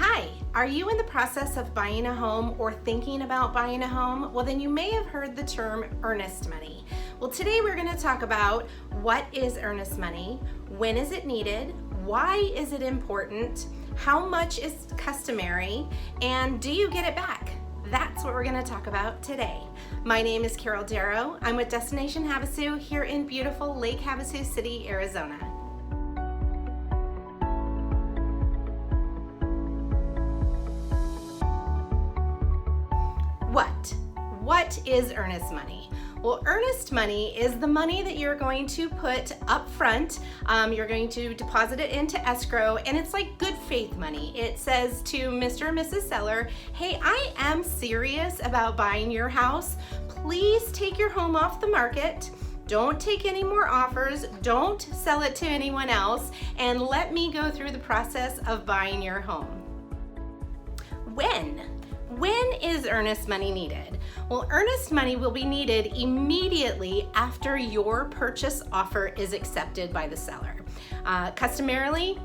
Hi, are you in the process of buying a home or thinking about buying a home? Well, then you may have heard the term earnest money. Well, today we're going to talk about what is earnest money, when is it needed, why is it important, how much is customary, and do you get it back? That's what we're going to talk about today. My name is Darrow. I'm with Destination Havasu here in beautiful Lake Havasu City, Arizona. What is earnest money? Well, earnest money is the money that you're going to put up front. You're going to deposit it into escrow, and it's like good faith money. It says to Mr. and Mrs. Seller, hey, I am serious about buying your house. Please take your home off the market. Don't take any more offers. Don't sell it to anyone else, and let me go through the process of buying your home. When is earnest money needed? Well, earnest money will be needed immediately after your purchase offer is accepted by the seller. Customarily,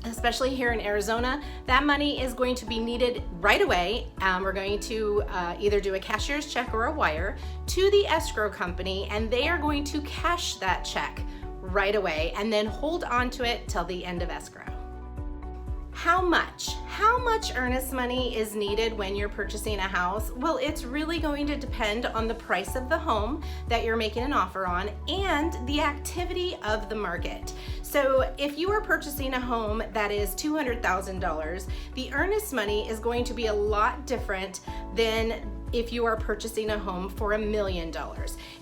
especially here in Arizona, that money is going to be needed right away. We're going to either do a cashier's check or a wire to the escrow company, and they are going to cash that check right away and then hold on to it till the end of escrow. How much earnest money is needed when you're purchasing a house? Well, it's really going to depend on the price of the home that you're making an offer on and the activity of the market. So if you are purchasing a home that is $200,000, the earnest money is going to be a lot different than if you are purchasing a home for $1 million.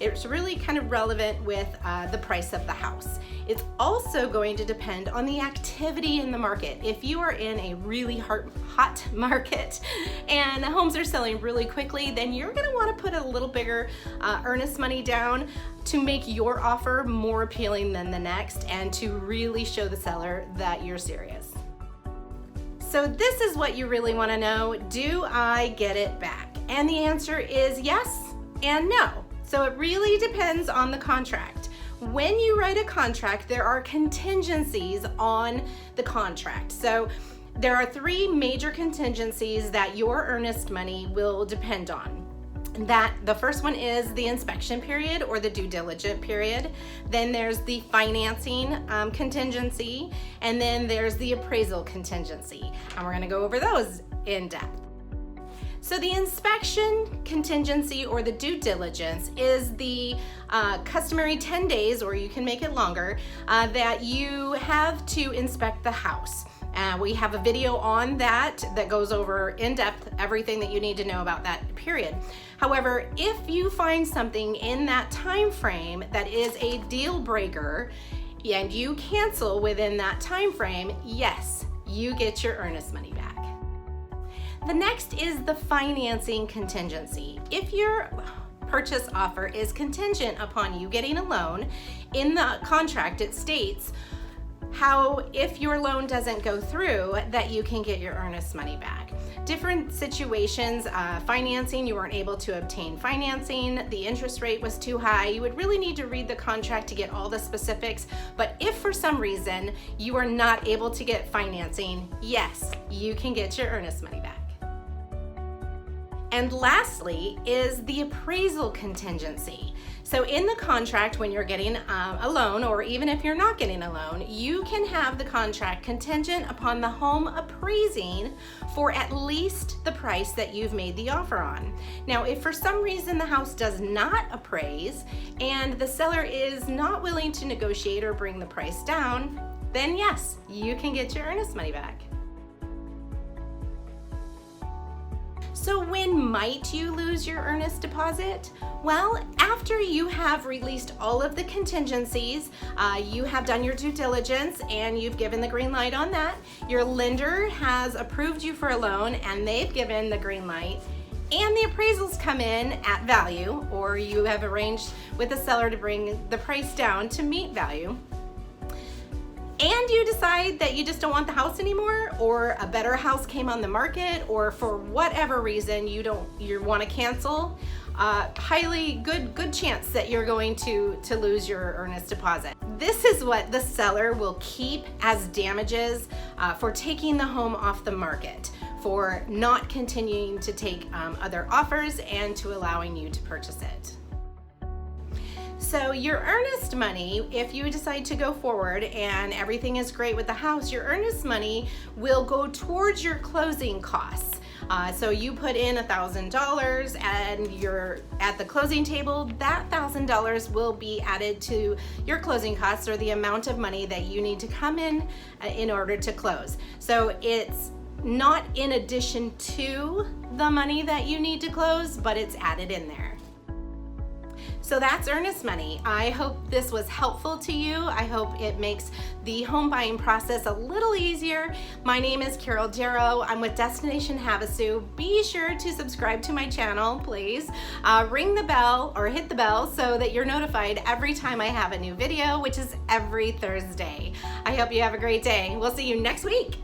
It's really kind of relevant with the price of the house. It's also going to depend on the activity in the market. If you are in a really hot market and homes are selling really quickly, then you're going to want to put a little bigger earnest money down to make your offer more appealing than the next and to really show the seller that you're serious. So this is what you really want to know. Do I get it back? And the answer is yes and no. So it really depends on the contract. When you write a contract, there are contingencies on the contract. So there are 3 major contingencies that your earnest money will depend on. The first one is the inspection period or the due diligence period. Then there's the financing contingency, and then there's the appraisal contingency. And we're going to go over those in depth. So the inspection contingency or the due diligence is the customary 10 days, or you can make it longer, that you have to inspect the house. We have a video on that goes over in depth everything that you need to know about that period. However, if you find something in that time frame that is a deal breaker and you cancel within that time frame, yes, you get your earnest money back. The next is the financing contingency. If your purchase offer is contingent upon you getting a loan, in the contract it states how if your loan doesn't go through that you can get your earnest money back. Different situations, financing, you weren't able to obtain financing, the interest rate was too high, you would really need to read the contract to get all the specifics. But if for some reason you are not able to get financing, yes, you can get your earnest money back. And lastly is the appraisal contingency. So in the contract, when you're getting a loan, or even if you're not getting a loan, you can have the contract contingent upon the home appraising for at least the price that you've made the offer on. Now, if for some reason the house does not appraise and the seller is not willing to negotiate or bring the price down, then yes, you can get your earnest money back. So when might you lose your earnest deposit? Well, after you have released all of the contingencies, you have done your due diligence and you've given the green light on that, your lender has approved you for a loan and they've given the green light, and the appraisals come in at value, or you have arranged with the seller to bring the price down to meet value, and you decide that you just don't want the house anymore, or a better house came on the market, or for whatever reason you want to cancel, highly good chance that you're going to lose your earnest deposit. This is what the seller will keep as damages for taking the home off the market, for not continuing to take other offers and to allowing you to purchase it. So your earnest money, if you decide to go forward and everything is great with the house, your earnest money will go towards your closing costs. So you put in $1,000 and you're at the closing table, that $1,000 will be added to your closing costs, or the amount of money that you need to come in order to close. So it's not in addition to the money that you need to close, but it's added in there. So that's earnest money. I hope this was helpful to you. I hope it makes the home buying process a little easier. My name is Carol Darrow. I'm with Destination Havasu. Be sure to subscribe to my channel, please. Ring the bell or hit the bell so that you're notified every time I have a new video, which is every Thursday. I hope you have a great day. We'll see you next week.